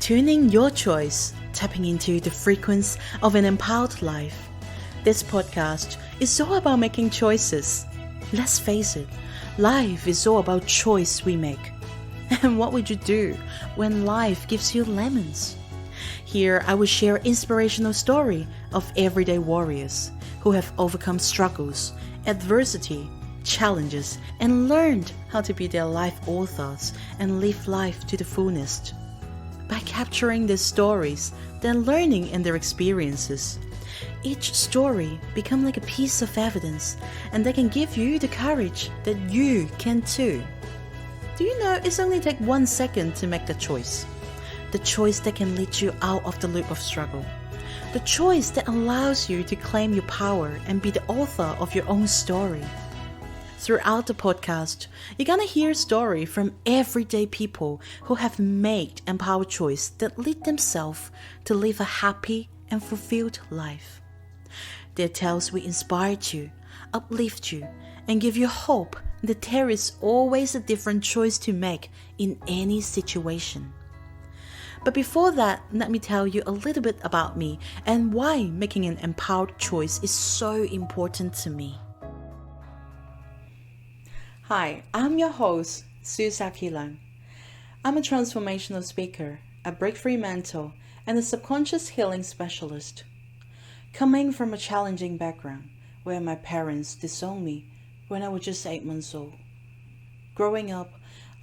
tuning your choice, tapping into the frequency of an empowered life. This podcast is all about making choices. Let's face it, life is all about choice we make. And what would you do when life gives you lemons? Here I will share inspirational story of everyday warriors who have overcome struggles, adversity, challenges, and learned how to be their life authors and live life to the fullest. By capturing their stories, their learning and their experiences, each story become like a piece of evidence, and they can give you the courage that you can too. Do you know it's only take 1 second to make the choice? The choice that can lead you out of the loop of struggle. The choice that allows you to claim your power and be the author of your own story. Throughout the podcast, you're gonna hear stories from everyday people who have made empowered choices that lead themselves to live a happy and fulfilled life. Their tales will inspire you, uplift you, and give you hope that there is always a different choice to make in any situation. But before that, let me tell you a little bit about me and why making an empowered choice is so important to me. Hi, I'm your host, Zaki-Leung. I'm a transformational speaker, a breakthrough mentor, and a subconscious healing specialist. Coming from a challenging background where my parents disowned me when I was just 8 months old. Growing up,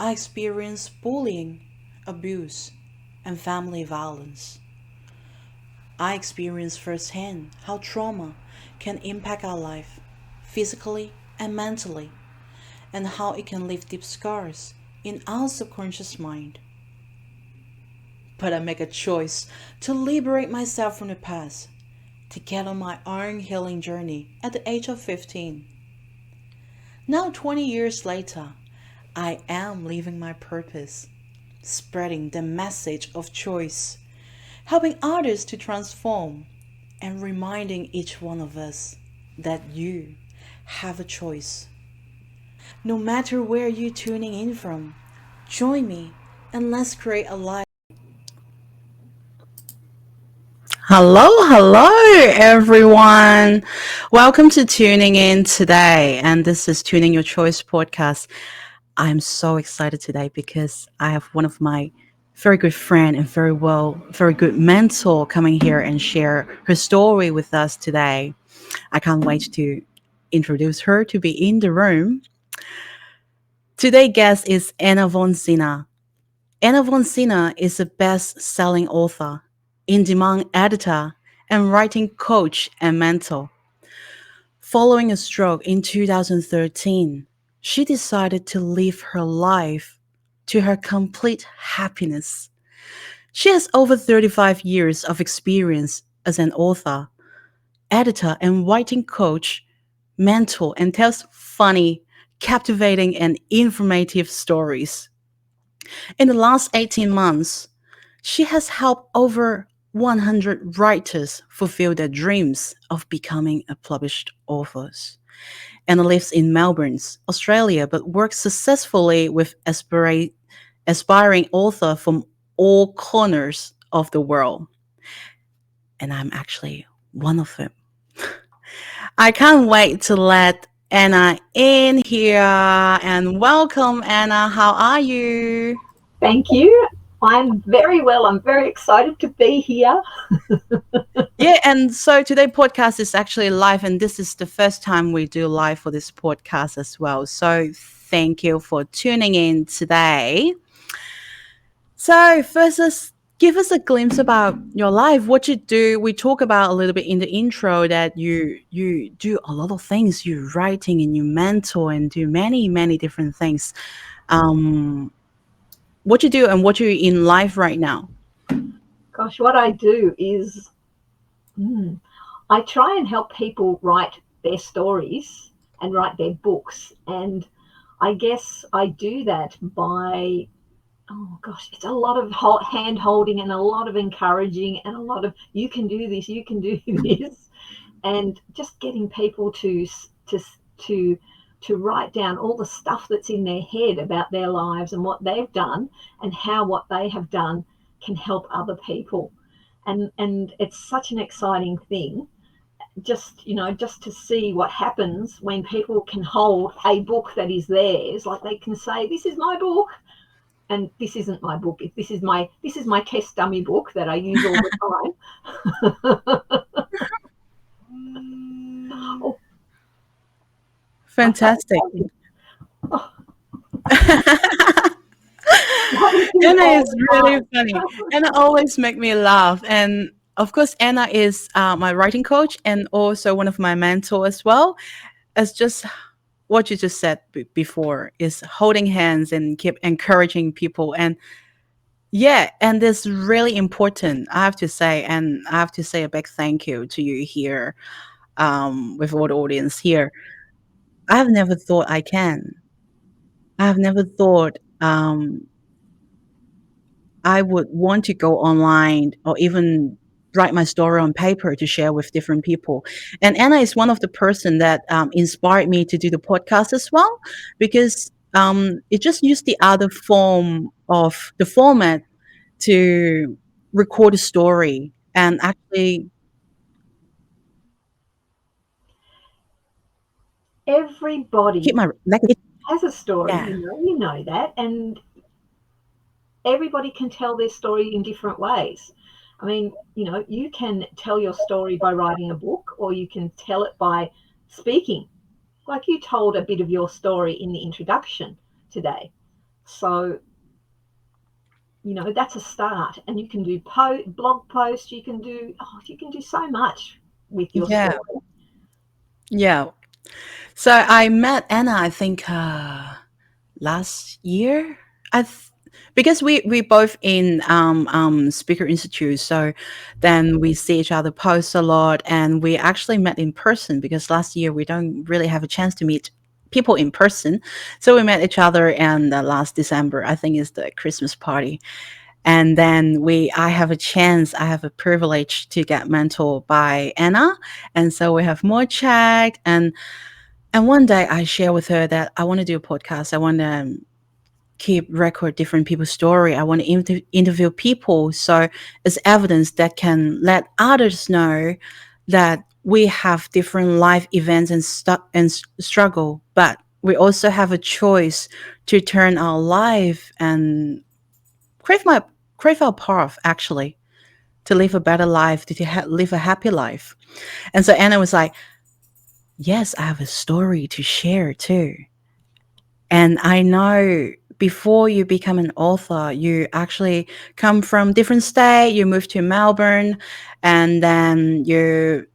I experienced bullying, abuse, and family violence. I experienced firsthand how trauma can impact our life, physically and mentally, and how it can leave deep scars in our subconscious mind. But I make a choice to liberate myself from the past, to get on my own healing journey at the age of 15. Now 20 years later, I am living my purpose, spreading the message of choice, helping others to transform, and reminding each one of us that you have a choice. No matter where you're tuning in from, join me and let's create a life. Hello, everyone. Welcome to tuning in today. And this is Tuning Your Choice podcast. I'm so excited today because I have one of my very good friend and very good mentor coming here and share her story with us today. I can't wait to introduce her to be in the room. Today's guest is Anna Von Zinner. Anna Von Zinner is a best-selling author, in-demand editor, and writing coach and mentor. Following a stroke in 2013, she decided to live her life to her complete happiness. She has over 35 years of experience as an author, editor, and writing coach, mentor, and tells funny, captivating, and informative stories. In the last 18 months, she has helped over 100 writers fulfill their dreams of becoming a published authors. Anna lives in Melbourne, Australia, but works successfully with aspiring authors from all corners of the world. And I'm actually one of them. I can't wait to let Anna in here and welcome Anna. How are you? Thank you. I'm very well. I'm very excited to be here. Yeah, and so today podcast is actually live, and this is the first time we do live for this podcast as well. So thank you for tuning in today. So first, let's give us a glimpse about your life, what you do. We talk about a little bit in the intro that you do a lot of things. You're writing and you mentor and do many different things. What you do and what you're in life right now. Gosh, what I do is I try and help people write their stories and write their books. And I guess I do that by, it's a lot of hand holding and a lot of encouraging and a lot of, you can do this, you can do this. And just getting people to write down all the stuff that's in their head about their lives and what they've done and how what they have done can help other people. And it's such an exciting thing, just to see what happens when people can hold a book that is theirs. Like, they can say, this is my book, and this isn't my book. This is my test dummy book that I use all the time. Oh, my Fantastic. phone. Oh, Anna is really time. funny. Anna always make me laugh. And of course, Anna is my writing coach and also one of my mentor as well. It's just what you just said before is holding hands and keep encouraging people. And yeah, and it's really important, I have to say. And I have to say a big thank you to you here, with all the audience here. I have never thought I can. I have never thought I would want to go online or even write my story on paper to share with different people. And Anna is one of the person that inspired me to do the podcast as well, because it just used the other form of the format to record a story and actually keep Everybody my like has a story, yeah, you know that, and everybody can tell their story in different ways. I mean, you can tell your story by writing a book, or you can tell it by speaking. Like, you told a bit of your story in the introduction today. So, that's a start. And you can do blog posts, you can do so much with your yeah, story. yeah. So I met Anna, I think last year. I th- because we both in speaker institute, so then we see each other post a lot, and we actually met in person because last year we don't really have a chance to meet people in person, so we met each other. And last December, I think, is the Christmas party, and then I have a privilege to get mentored by Anna, and so we have more chat. And one day I share with her that I want to do a podcast. I want to keep record different people's story. I want to interview people, so it's evidence that can let others know that we have different life events and struggle, but we also have a choice to turn our life and crave my crave our path, actually, to live a better life, to live a happy life. And so Anna was like, yes, I have a story to share too. And I know before you become an author, you actually come from different state, you move to Melbourne, and then you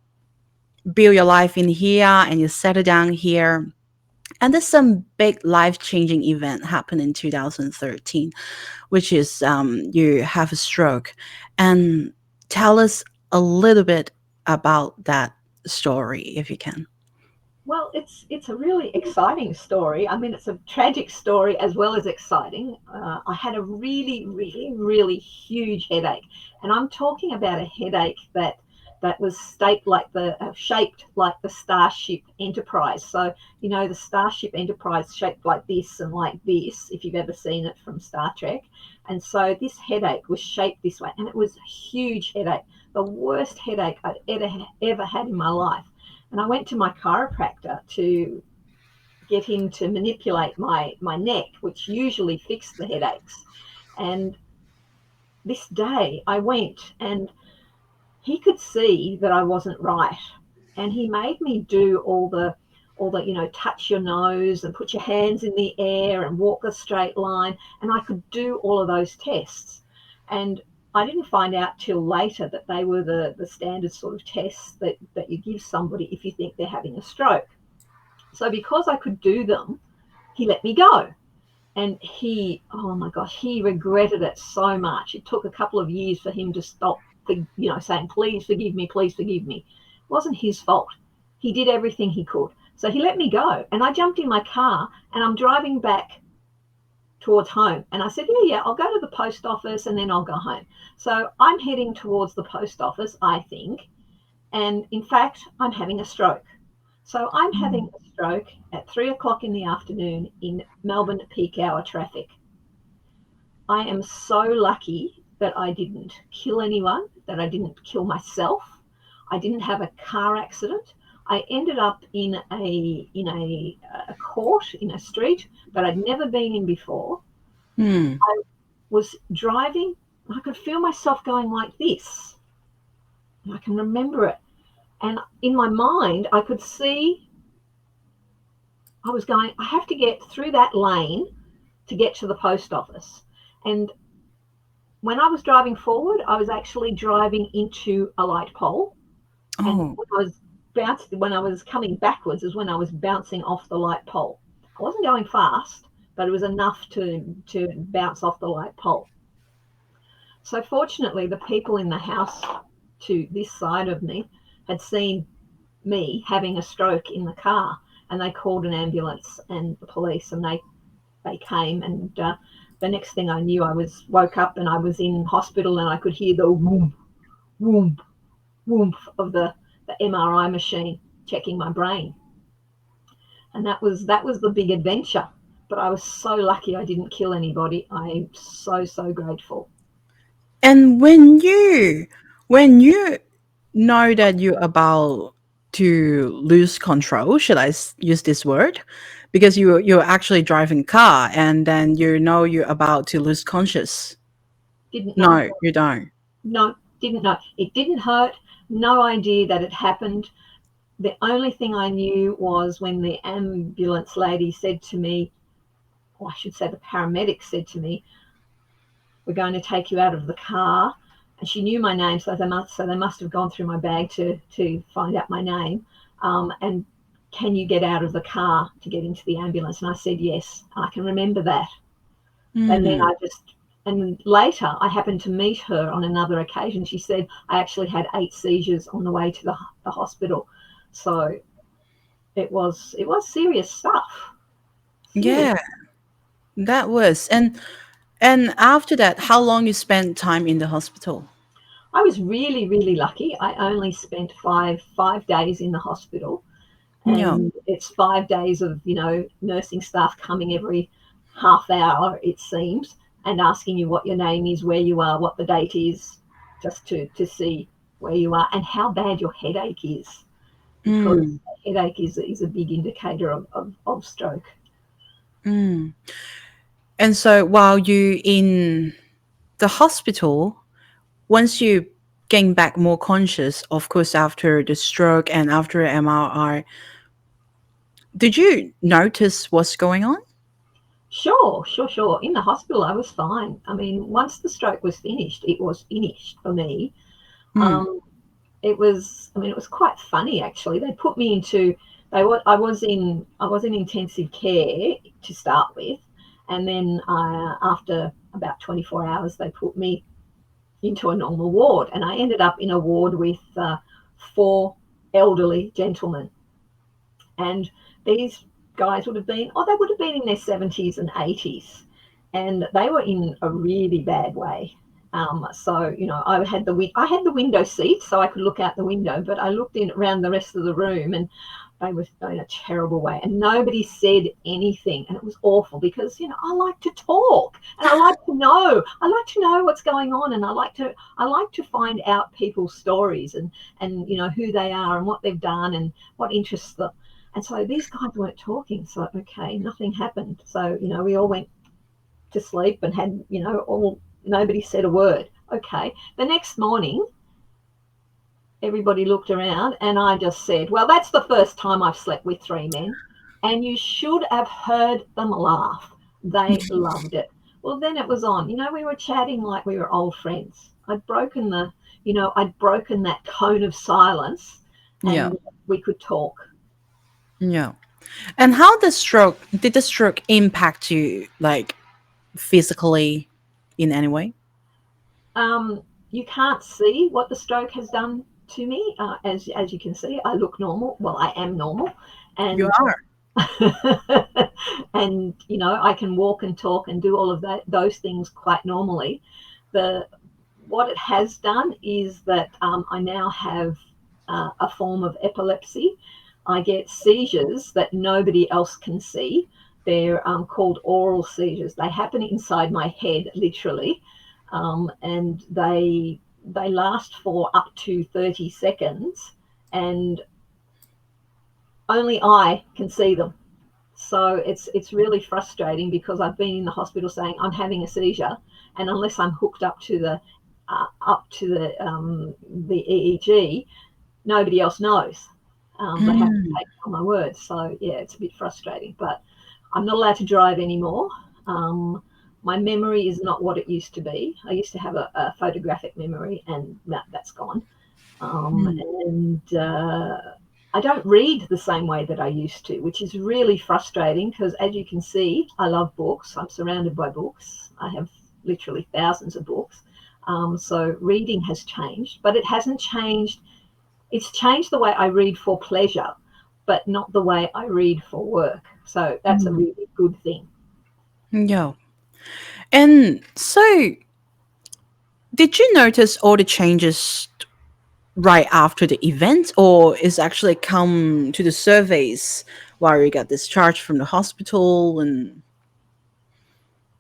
build your life in here and you settle down here. And there's some big life-changing event happened in 2013, which is you have a stroke. And tell us a little bit about that story, if you can. Well, it's a really exciting story. I mean, it's a tragic story as well as exciting. I had a really, really, really huge headache, and I'm talking about a headache that was shaped like the Starship Enterprise. So, the Starship Enterprise shaped like this and like this, if you've ever seen it from Star Trek. And so this headache was shaped this way, and it was a huge headache, the worst headache I'd ever had in my life. And I went to my chiropractor to get him to manipulate my neck, which usually fixed the headaches. And this day I went, and he could see that I wasn't right. And he made me do all the touch your nose and put your hands in the air and walk a straight line. And I could do all of those tests. And I didn't find out till later that they were the standard sort of tests that you give somebody if you think they're having a stroke. So because I could do them, he let me go. And oh my gosh, he regretted it so much. It took a couple of years for him to stop, saying, please forgive me, please forgive me. It wasn't his fault. He did everything he could. So he let me go. And I jumped in my car and I'm driving back towards home. And I said, yeah, I'll go to the post office and then I'll go home. So I'm heading towards the post office, I think. And in fact, I'm having a stroke. So I'm having a stroke at 3 o'clock in the afternoon in Melbourne peak hour traffic. I am so lucky that I didn't kill anyone, that I didn't kill myself. I didn't have a car accident. I ended up in a court in a street that I'd never been in before. Hmm. I was driving. I could feel myself going like this. And I can remember it. And in my mind, I could see I was going, I have to get through that lane to get to the post office. And when I was driving forward, I was actually driving into a light pole. And Oh. when I was coming backwards is when I was bouncing off the light pole. I wasn't going fast, but it was enough to bounce off the light pole. So fortunately, the people in the house to this side of me had seen me having a stroke in the car, and they called an ambulance and the police, and they came. And the next thing I knew, woke up and I was in hospital, and I could hear the whoomp, whoomp, whoomp of the MRI machine checking my brain. And that was the big adventure. But I was so lucky I didn't kill anybody. I'm so grateful. And when you know that you're about to lose control, should I use this word? Because you're actually driving car and then you know you're about to lose conscious. Didn't know. No, you don't. No, didn't know. It didn't hurt. No idea that it happened. The only thing I knew was when the ambulance lady said to me, or I should say the paramedic said to me, "We're going to take you out of the car." And she knew my name, so they must have gone through my bag to find out my name. And can you get out of the car to get into the ambulance? And I said yes. I can remember that. And then Mm. and later I happened to meet her on another occasion. She said I actually had 8 seizures on the way to the hospital. So it was serious stuff. Serious. Yeah, that was. And after that, how long you spent time in the hospital? I was really, really lucky. I only spent five days in the hospital, Yeah. and it's 5 days of nursing staff coming every half hour, it seems, and asking you what your name is, where you are, what the date is, just to see where you are and how bad your headache is, because Mm. headache is a big indicator of stroke. Mm. And so while you in the hospital, once you gain back more conscious, of course, after the stroke and after MRI, did you notice what's going on? Sure, sure, sure. In the hospital, I was fine. I mean, once the stroke was finished, it was finished for me. Mm. Um, it was quite funny actually. They put me into, I was in intensive care to start with, and then after about 24 hours, they put me into a normal ward, and I ended up in a ward with 4 elderly gentlemen, and these guys they would have been in their 70s and 80s, and they were in a really bad way. So I had the window seat, so I could look out the window, but I looked in around the rest of the room, and they were in a terrible way, and nobody said anything, and it was awful because I like to talk, and I like to know what's going on, and I like to find out people's stories, and who they are and what they've done and what interests them. And so these guys weren't talking. So, okay, nothing happened. So, we all went to sleep and nobody said a word. Okay. The next morning, everybody looked around and I just said, well, that's the first time I've slept with 3 men. And you should have heard them laugh. They loved it. Well, then it was on. We were chatting like we were old friends. I'd broken that cone of silence, Yeah. and we could talk. Yeah. And how did the stroke impact you like physically in any way? You can't see what the stroke has done to me. As you can see, I look normal. Well, I am normal, You and are. and I can walk and talk and do all of those things quite normally. The What it has done is that I now have a form of epilepsy. I get seizures that nobody else can see. They're called oral seizures. They happen inside my head, literally. and they last for up to 30 seconds, and only I can see them. So it's really frustrating because I've been in the hospital saying I'm having a seizure, and unless I'm hooked up to the EEG, nobody else knows. They have to take on my word. So yeah, it's a bit frustrating. But I'm not allowed to drive anymore. My memory is not what it used to be. I used to have a photographic memory, and that's gone. And I don't read the same way that I used to, which is really frustrating because, as you can see, I love books. I'm surrounded by books. I have literally thousands of books. So reading has changed, but it hasn't changed. It's changed the way I read for pleasure, but not the way I read for work. So that's a really good thing. Yeah. And so, did you notice all the changes right after the event, or is actually come to the surveys while you got discharged from the hospital? And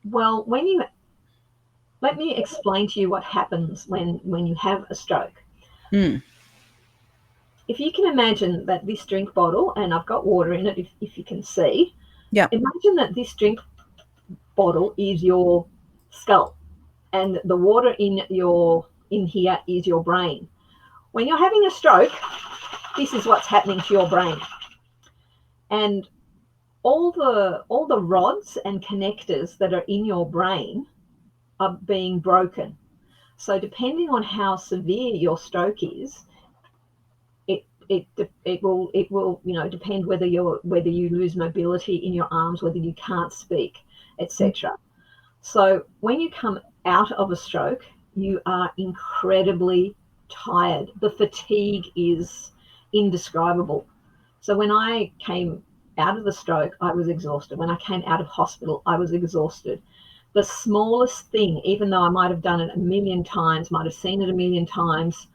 Well, let me explain to you what happens when you have a stroke. mm, If you can imagine that this drink bottle, and I've got water in it, if you can see, yeah, imagine that this drink bottle is your skull, and the water in here is your brain. When you're having a stroke, this is what's happening to your brain, and all the rods and connectors that are in your brain are being broken. So depending on how severe your stroke is, it will depend whether you lose mobility in your arms, whether you can't speak, etc. So when you come out of a stroke, you are incredibly tired. The fatigue is indescribable. So when I came out of the stroke, I was exhausted. When I came out of hospital, I was exhausted. The smallest thing, even though I might have done it a million times, might have seen it a million times,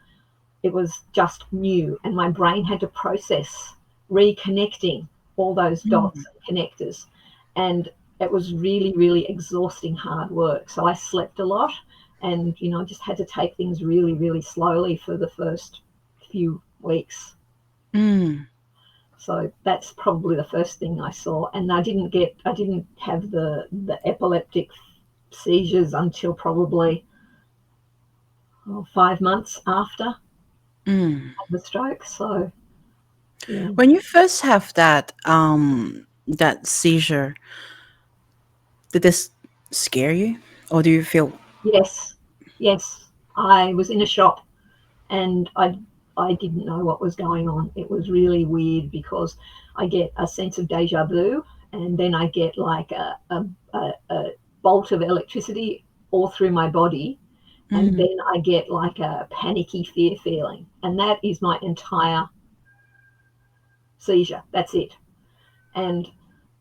it was just new. And my brain had to process reconnecting all those dots and connectors. And it was really, really exhausting, hard work. So I slept a lot, and, just had to take things really, really slowly for the first few weeks. mm, So that's probably the first thing I saw. And I didn't have the epileptic seizures until probably 5 months after mm. the stroke. So yeah. When you first have that seizure, did this scare you, or do you feel? Yes, yes. I was in a shop, and I didn't know what was going on. It was really weird because I get a sense of deja vu, and then I get like a bolt of electricity all through my body, and Mm, then I get like a panicky fear feeling, and that is my entire seizure. That's it. And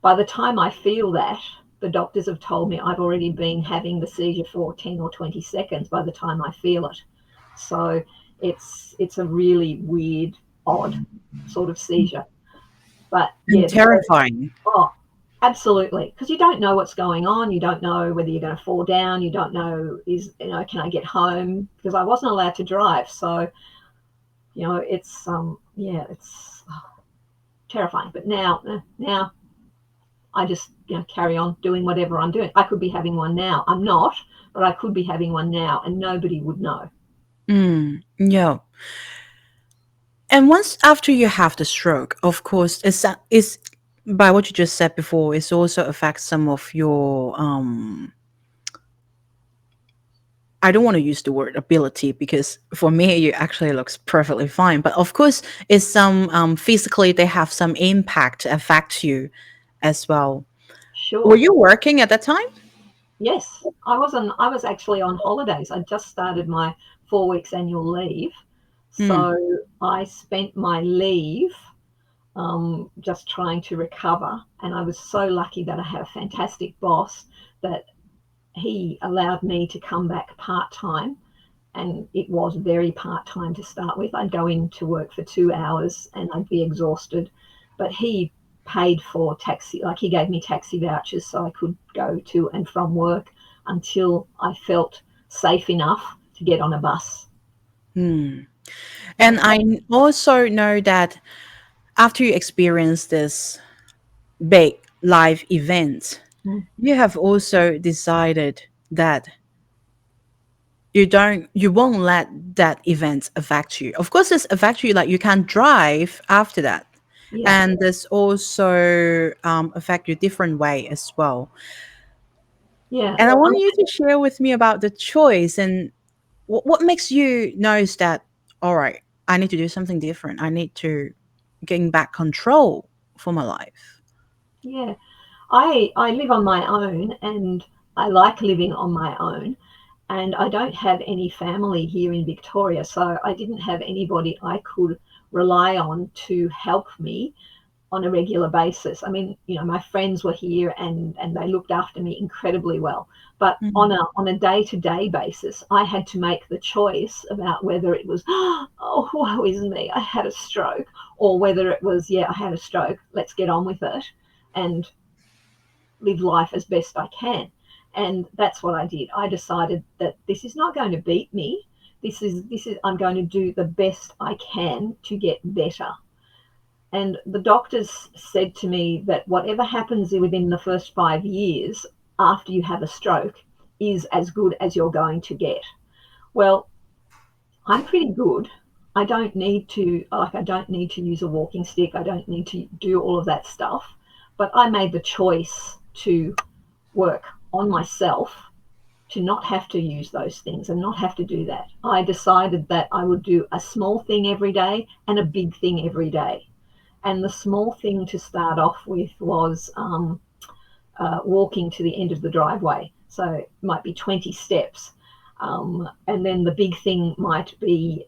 by the time I feel that, the doctors have told me I've already been having the seizure for 10 or 20 seconds by the time I feel it. So it's a really weird, odd sort of seizure. But and yeah, terrifying. oh, absolutely, because you don't know what's going on. You don't know whether you're going to fall down. You don't know, can I get home? Because I wasn't allowed to drive. So, it's terrifying. But now I just carry on doing whatever I'm doing. I could be having one now. I'm not, but I could be having one now, and nobody would know. Yeah. And once after you have the stroke, of course, is by what you just said before, it also affects some of your I don't want to use the word ability because for me it actually looks perfectly fine. But of course, it's some physically they have some impact to affect you as well. Were Sure. you working at that time? Yes, I was actually on holidays. I just started my 4 weeks annual leave, Mm, so I spent my leave just trying to recover. And I was so lucky that I had a fantastic boss that he allowed me to come back part time, and it was very part time to start with. I'd go in to work for 2 hours and I'd be exhausted, but he paid for taxi, like he gave me taxi vouchers so I could go to and from work until I felt safe enough to get on a bus. Hmm. And Yeah. I also know that after you experience this big life event, Mm. you have also decided that you won't let that event affect you. Of course, this affects you, like you can't drive after that, Yeah. and this also affect you different way as well. Yeah. And I want you to share with me about the choice and what makes you knows that, all right, I need to do something different. I need to gain back control for my life. Yeah. I live on my own, and I like living on my own. And I don't have any family here in Victoria, so I didn't have anybody I could rely on to help me on a regular basis. I mean, my friends were here, and they looked after me incredibly well. But on Mm. a day-to-day basis, I had to make the choice about whether it was, oh, woe is me, I had a stroke, or whether it was, yeah, I had a stroke, let's get on with it and live life as best I can. And that's what I did. I decided that this is not going to beat me. This is I'm going to do the best I can to get better. And the doctors said to me that whatever happens within the first 5 years after you have a stroke is as good as you're going to get. Well, I'm pretty good. I don't need to use a walking stick. I don't need to do all of that stuff. But I made the choice to work on myself to not have to use those things and not have to do that. I decided that I would do a small thing every day and a big thing every day. And the small thing to start off with was walking to the end of the driveway. So it might be 20 steps. And then the big thing might be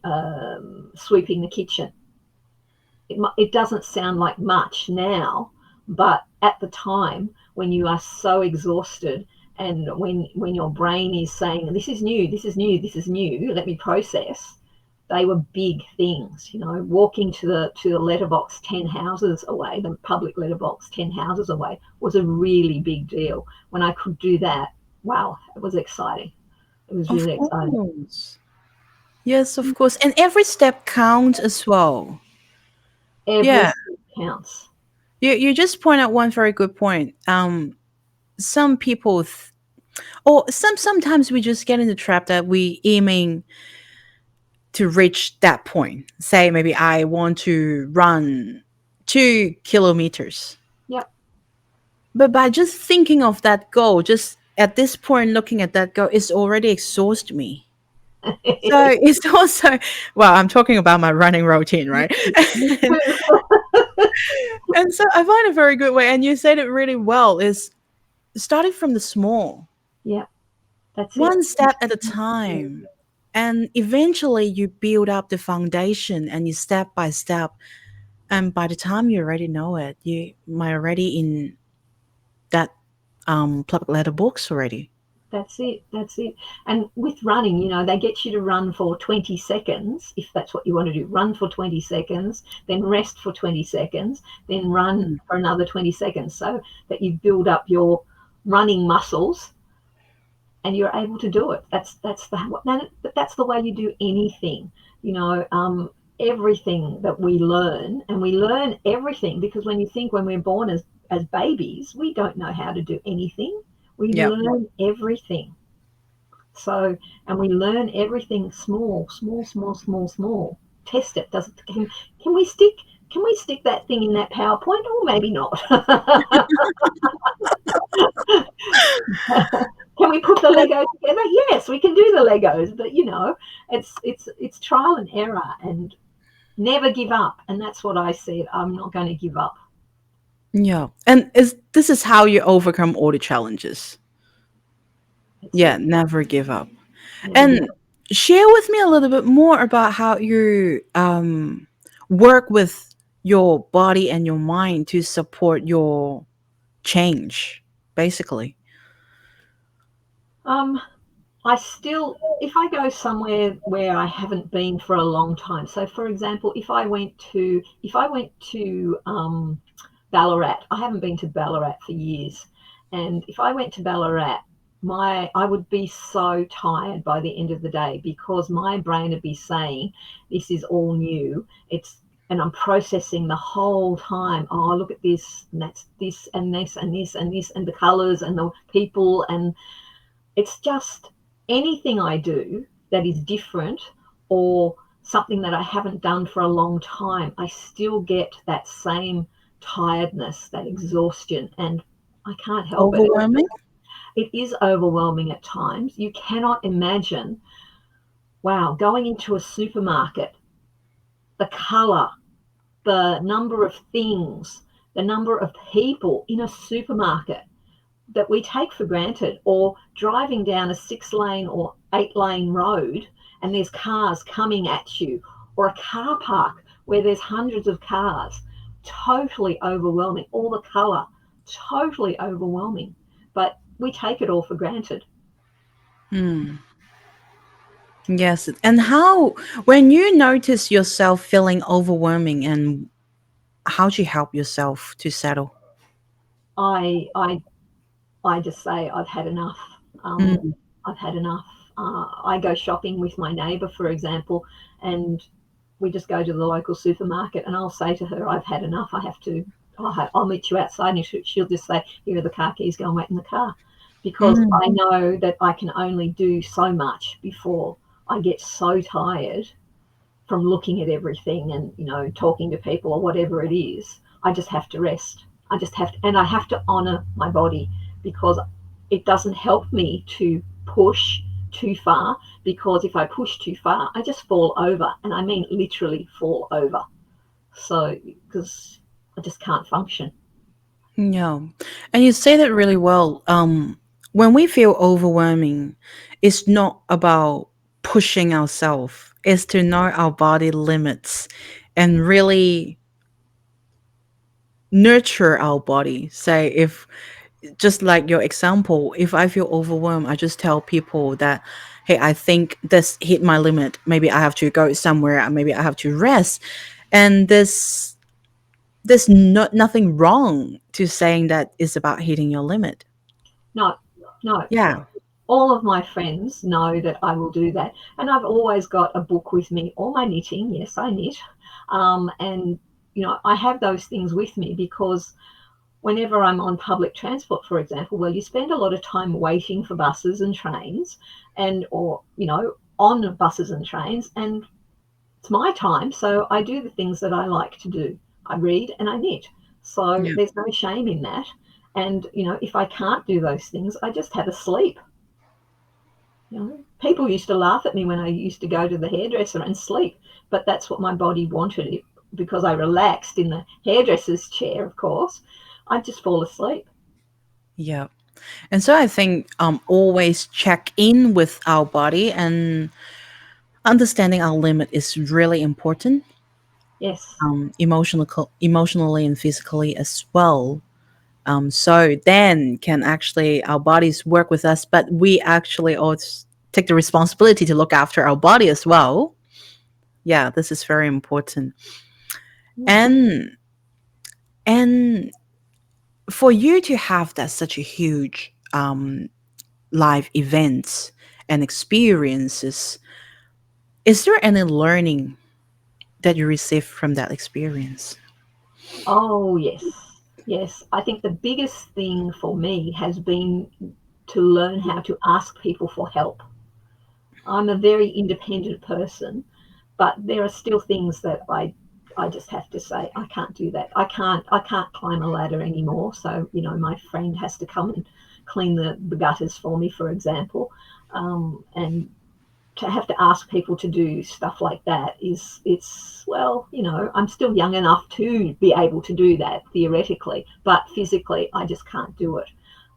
sweeping the kitchen. It doesn't sound like much now, but at the time when you are so exhausted and when your brain is saying, this is new, this is new, this is new, let me process, they were big things. Walking to the letterbox 10 houses away, the public letterbox 10 houses away, was a really big deal. When I could do that, wow, it was exciting. It was Of really exciting. course. Yes, of course. And every step counts as well. Every Yeah. step counts. You just point out one very good point. Some people or sometimes we just get in the trap that we aiming to reach that point. Say maybe I want to run 2 kilometers. Yep. But by just thinking of that goal, just at this point looking at that goal, it's already exhaust me. So it's also, well, I'm talking about my running routine, right? and, and so I find a very good way, and you said it really well, is starting from the small, Yeah, that's it. one step at a time. And eventually you build up the foundation and you step by step. And by the time you already know it, you might already in that public letter books already. That's it. That's it. And with running, they get you to run for 20 seconds, if that's what you want to do. Run for 20 seconds, then rest for 20 seconds, then run Mm. for another 20 seconds, so that you build up your running muscles and you're able to do it. That's the way you do anything. You know, Everything that we learn, and we learn everything because when we're born as babies, we don't know how to do anything. We Yep. learn everything. So, and we learn everything small, small, small, small, small. Test it. Does it? Can we stick? Can we stick that thing in that PowerPoint, or maybe not? Can we put the Legos together? Yes, we can do the Legos, but it's trial and error, and never give up. And that's what I said. I'm not going to give up. Yeah. And this is how you overcome all the challenges. That's Yeah, it. never give up. Never give And up. share with me a little bit more about how you work with your body and your mind to support your change, basically. Um, if I go somewhere where I haven't been for a long time. So, for example, if I went to Ballarat, I haven't been to Ballarat for years, and if I went to Ballarat, my I would be so tired by the end of the day because my brain would be saying, this is all new. It's and I'm processing the whole time. Oh, look at this, and that's this, and this, and this, and this, and the colors, and the people, and it's just anything I do that is different or something that I haven't done for a long time. I still get that same tiredness, that exhaustion, and I can't help it. Overwhelming? It is overwhelming at times. You cannot imagine, wow, going into a supermarket, the color, the number of things, the number of people in a supermarket that we take for granted, or driving down a 6 lane or 8 lane road and there's cars coming at you, or a car park where there's hundreds of cars. Totally overwhelming. All the color, totally overwhelming. But we take it all for granted. Hmm. Yes. And how, when you notice yourself feeling overwhelming, and how do you help yourself to settle? I I I just say I've had enough. Um, Mm. I've had enough. I go shopping with my neighbour, for example, and we just go to the local supermarket, and I'll say to her, "I've had enough. I have to. I'll meet you outside." And she'll just say, "Here are the car keys. Go and wait in the car," because Mm. I know that I can only do so much before I get so tired from looking at everything and talking to people or whatever it is. I just have to rest. I just have to, and I have to honor my body, because it doesn't help me to push too far, because if I push too far I just fall over, and I mean literally fall over. So because I just can't function. Yeah. And you say that really well. When we feel overwhelming, it's not about pushing ourselves, it's to know our body limits and really nurture our body. Say, if just like your example, if I feel overwhelmed, I just tell people that, hey, I think this hit my limit. Maybe I have to go somewhere, and maybe I have to rest. And there's nothing wrong to saying that it's about hitting your limit. No, no. Yeah. All of my friends know that I will do that. And I've always got a book with me, or my knitting. Yes, I knit. And, I have those things with me because whenever I'm on public transport, for example, well, you spend a lot of time waiting for buses and trains, or, on buses and trains. And it's my time. So I do the things that I like to do. I read and I knit. So Yeah. there's no shame in that. And, if I can't do those things, I just have a sleep. People used to laugh at me when I used to go to the hairdresser and sleep, but that's what my body wanted. It because I relaxed in the hairdresser's chair, of course, I'd just fall asleep. Yeah. And so I think always check in with our body, and understanding our limit is really important. Yes, Emotionally and physically as well. So then can actually our bodies work with us, but we actually also take the responsibility to look after our body as well. Yeah, this is very important. yes. And for you to have that such a huge live events and experiences, is there any learning that you received from that experience? Oh, yes, yes. I think the biggest thing for me has been to learn how to ask people for help. I'm a very independent person, but there are still things that I just have to say I can't do that. I can't climb a ladder anymore. So my friend has to come and clean the gutters for me, for example, and to have to ask people to do stuff like that it's well, I'm still young enough to be able to do that theoretically, but physically I just can't do it.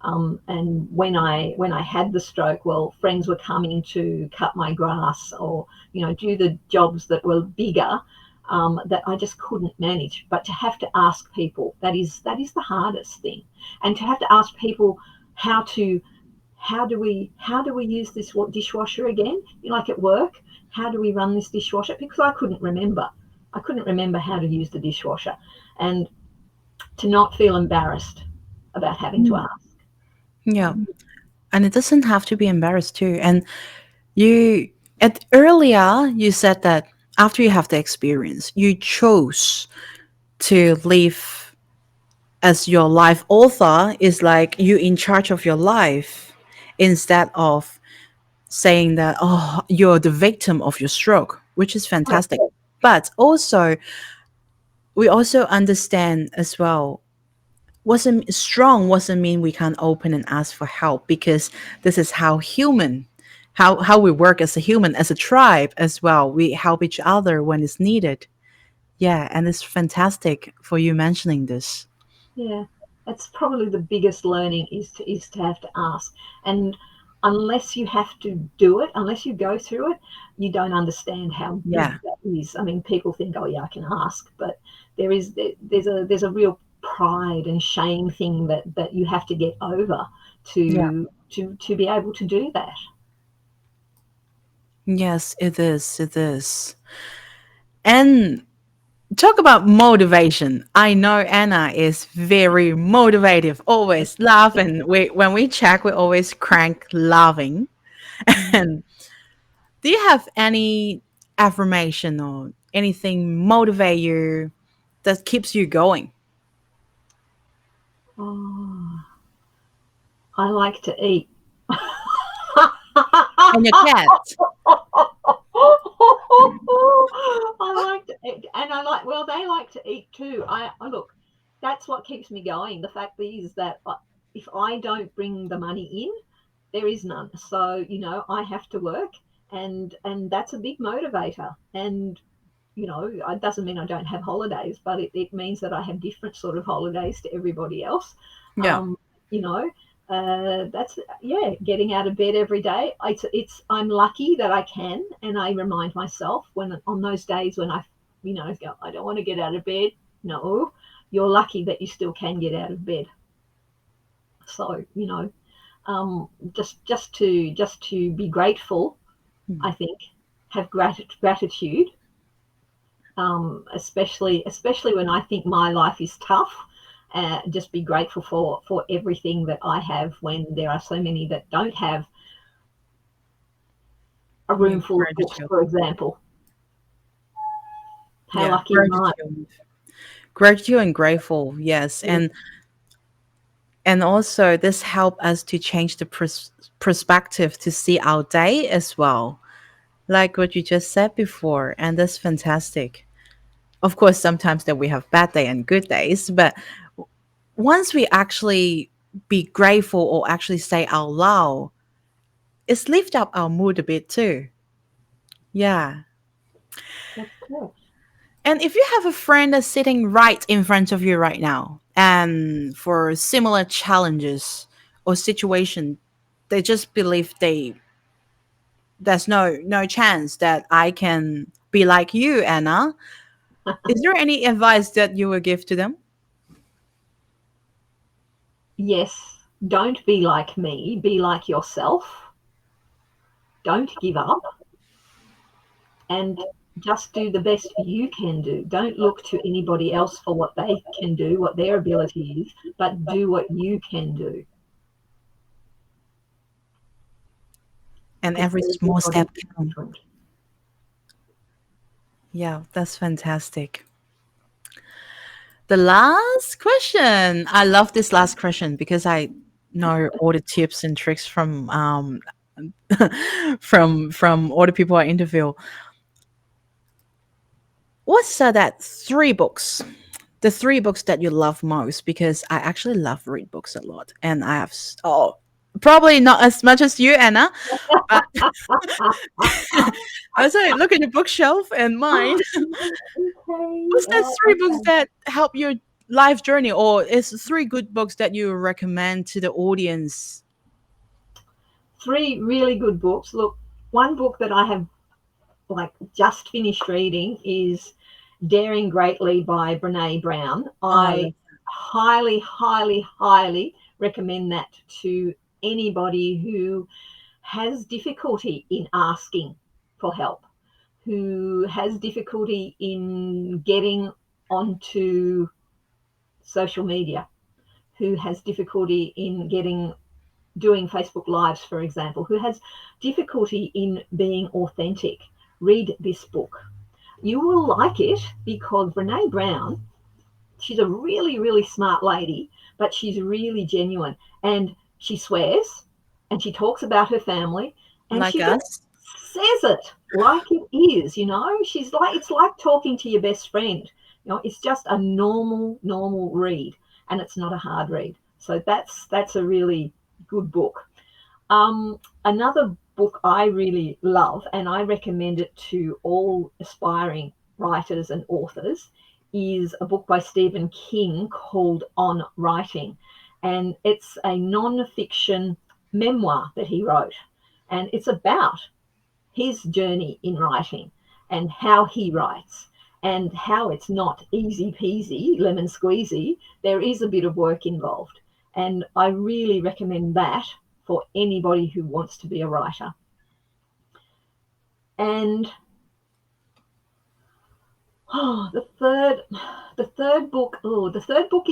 And when I had the stroke, well, friends were coming to cut my grass, or do the jobs that were bigger, that I just couldn't manage. But to have to ask people, that is the hardest thing. And to have to ask people how to how do we use this dishwasher again? Like at work, how do we run this dishwasher? Because I couldn't remember how to use the dishwasher, and to not feel embarrassed about having to Mm. ask. Yeah. And it doesn't have to be embarrassed too. And you, at earlier, you said that after you have the experience, you chose to live as your life author is like you in charge of your life instead of saying that, oh, you're the victim of your stroke, which is fantastic. But also, we also understand as well, wasn't strong doesn't mean we can't open and ask for help, because this is how human, how we work as a human, as a tribe as well. We help each other when it's needed. Yeah, and it's fantastic for you mentioning this. Yeah, that's probably the biggest learning is to have to ask. And unless you have to do it, unless you go through it, you don't understand how big Yeah, that is. I mean, people think, oh yeah, I can ask, but there's a real pride and shame thing that you have to get over yeah. to be able to do that. Yes, it is. It is. And talk about motivation. I know Anna is very motivative, always laughing. When we check, we always crank laughing. Mm. And do you have any affirmation or anything motivate you that keeps you going? Oh, I like to eat. And your cat. I like to eat, and I like, well, they like to eat too. I look, that's what keeps me going. The fact is that if I don't bring the money in, there is none. So, I have to work, and that's a big motivator. And, it doesn't mean I don't have holidays, but it means that I have different sort of holidays to everybody else. Yeah. Um, you know, that's, yeah, getting out of bed every day. I'm lucky that I can, and I remind myself when on those days when go, I don't want to get out of bed. No, you're lucky that you still can get out of bed. So, just to be grateful, I think, have gratitude, especially when I think my life is tough. Just be grateful for everything that I have when there are so many that don't have a Yeah, room full of books, gratitude. for example. How Yeah, lucky am I? gratitude. Gratitude and grateful, yes. And also this help us to change the perspective to see our day as well, like what you just said before, and that's fantastic. Of course, sometimes that we have bad day and good days, but once we actually be grateful or actually say out loud, it's lift up our mood a bit too. Yeah. That's correct. And if you have a friend that's sitting right in front of you right now, and for similar challenges or situation, they just believe there's no chance that I can be like you, Anna. Is there any advice that you would give to them? Yes, don't be like me, be like yourself. Don't give up, and just do the best you can do. Don't look to anybody else for what they can do, what their ability is, but do what you can do, And because every small everybody step is count. different. Yeah, that's fantastic. The last question. I love this last question because I know all the tips and tricks from from all the people I interview. What's that three books? The three books that you love most? Because I actually love read books a lot, and I have probably not as much as you, Anna. But as I look at the bookshelf and mine, Okay. what's that three books that help your life journey, or is three good books that you recommend to the audience? Three really good books. Look, one book that I have like just finished reading is Daring Greatly by Brene Brown. Oh, I highly, highly, highly recommend that to anybody who has difficulty in asking for help, who has difficulty in getting onto social media, who has difficulty in getting doing Facebook Lives, for example, who has difficulty in being authentic, read this book. You will like it because Brene Brown, she's a really, really smart lady, but she's really genuine. And she swears and she talks about her family and Like she just us. says it like it is, you know. She's like, it's like talking to your best friend. You know, it's just a normal read, and it's not a hard read. So that's a really good book. Another book I really love, and I recommend it to all aspiring writers and authors, is a book by Stephen King called On Writing. And it's a non-fiction memoir that he wrote. And it's about his journey in writing and how he writes and how it's not easy peasy, lemon squeezy. There is a bit of work involved. And I really recommend that for anybody who wants to be a writer. And oh, the third book, oh, the third book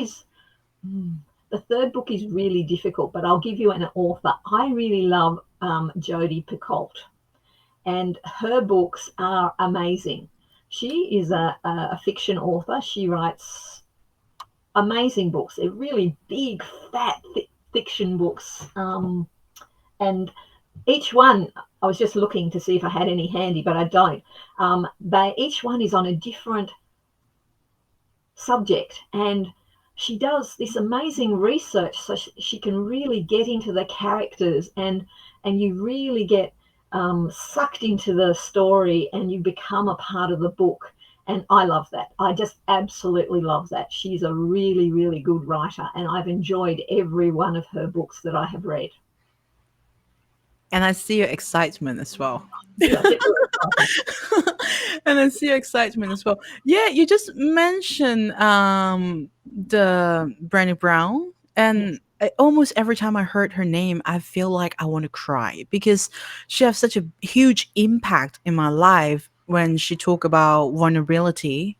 is really difficult, but I'll give you an author. I really love Jodi Picoult, and her books are amazing. She is a fiction author. She writes amazing books. They're really big, fat fiction books. And each one, I was just looking to see if I had any handy, but I don't. Each one is on a different subject, and she does this amazing research so she can really get into the characters, and you really get sucked into the story and you become a part of the book. And I love that. I just absolutely love that. She's a really, really good writer, and I've enjoyed every one of her books that I have read. And I see your excitement as well. Yeah, I get really excited. And I see your excitement as well. Yeah, you just mentioned the Brené Brown, and Yes, almost every time I heard her name, I feel like I want to cry because she has such a huge impact in my life when she talk about vulnerability.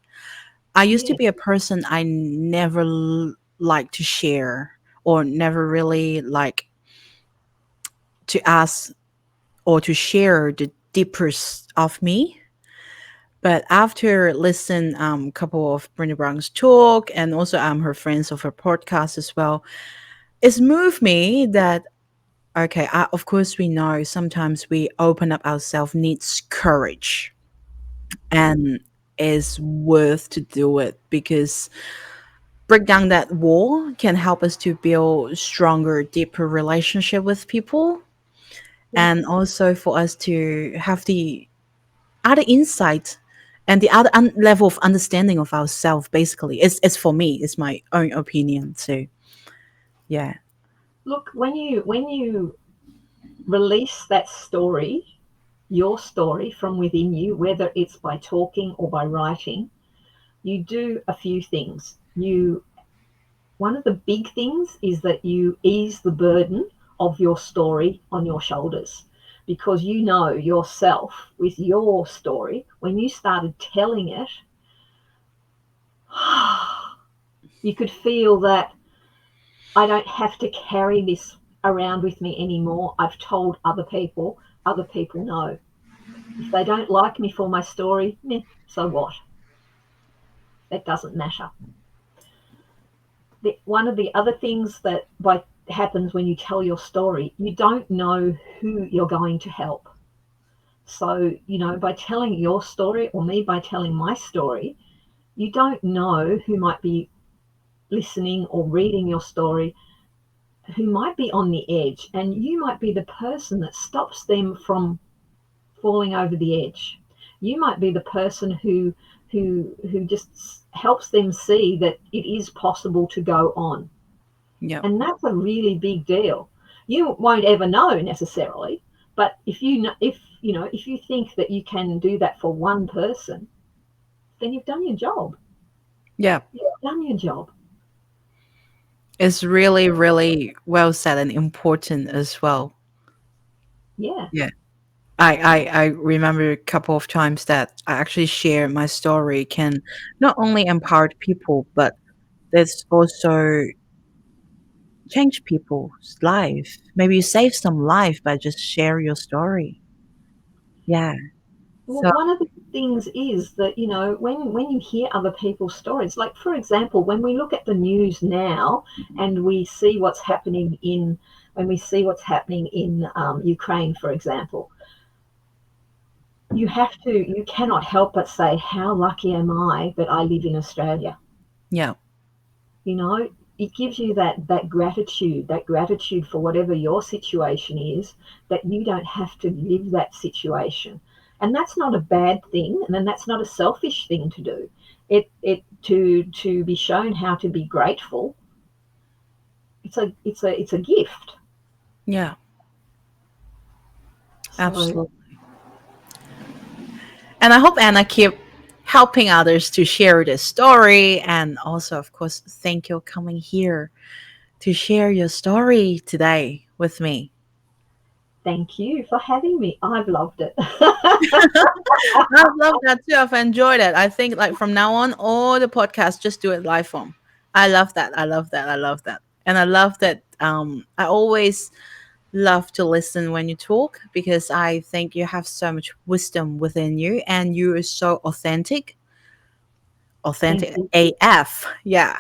I used to yes, be a person I never like to share or never really like to ask or to share the deepest of me. But after listen couple of Brenda Brown's talk and also her friends of her podcast as well, it's moved me that okay, of course we know sometimes we open up ourselves needs courage and is worth to do it because break down that wall can help us to build stronger, deeper relationship with people and yes. also for us to have the other insight and the other level of understanding of ourselves basically it's for me it's my own opinion so yeah. Look, when you release that story, your story from within you, whether it's by talking or by writing, you do a few things. One of the big things is that you ease the burden of your story on your shoulders, because you know yourself with your story. When you started telling it, you could feel that I don't have to carry this around with me anymore. I've told other people know. If they don't like me for my story, meh, so what? That doesn't matter. One of the other things that happens when you tell your story, you don't know who you're going to help. So, by telling your story, or me by telling my story, you don't know who might be listening or reading your story, who might be on the edge, and you might be the person that stops them from falling over the edge. You might be the person who just helps them see that it is possible to go on. Yep. And that's a really big deal. You won't ever know necessarily, but if you think that you can do that for one person, then you've done your job. Yeah, You've done your job. it's really really well said and important as well. Yeah. Yeah, I remember a couple of times that I actually share my story can not only empower people but there's also change people's life. Maybe you save some life by just share your story. Yeah. Well, So one of the things is that, you know, when you hear other people's stories, like for example, when we look at the news now and we see what's happening in when we see what's happening in Ukraine, for example, you cannot help but say, how lucky am I that I live in Australia? yeah, You know, it gives you that gratitude for whatever your situation is, that you don't have to live that situation. And that's not a bad thing, and then that's not a selfish thing to do. It to be shown how to be grateful, it's a gift. yeah, So absolutely. And I hope Anna keep helping others to share this story. And also, of course, thank you for coming here to share your story today with me. thank you for having me. I've loved it. I've loved that too. I've enjoyed it. I think like from now on, all the podcasts just do it live form. I love that. I love that. I love that. And I love that I always love to listen when you talk because I think you have so much wisdom within you and you are so authentic. Thank Authentic you. AF. Yeah.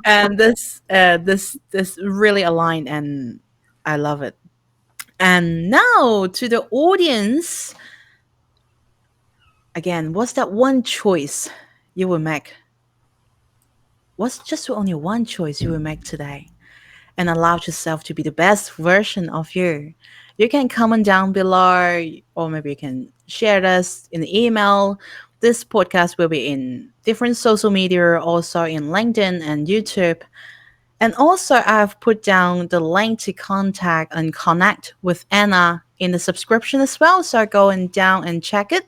And this really aligned and I love it. And now to the audience, again, what's that one choice you will make? What's just only one choice you will make today? And allow yourself to be the best version of you. You can comment down below, or maybe you can share this in the email. This podcast will be in different social media, also in LinkedIn and YouTube. And also, I've put down the link to contact and connect with Anna in the subscription as well. So go and down and check it.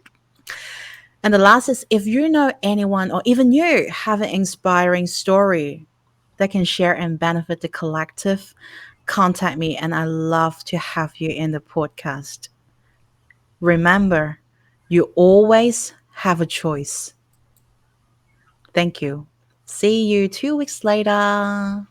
And the last is if you know anyone or even you have an inspiring story that can share and benefit the collective, contact me. And I love to have you in the podcast. Remember, you always have a choice. Thank you. See you 2 weeks later.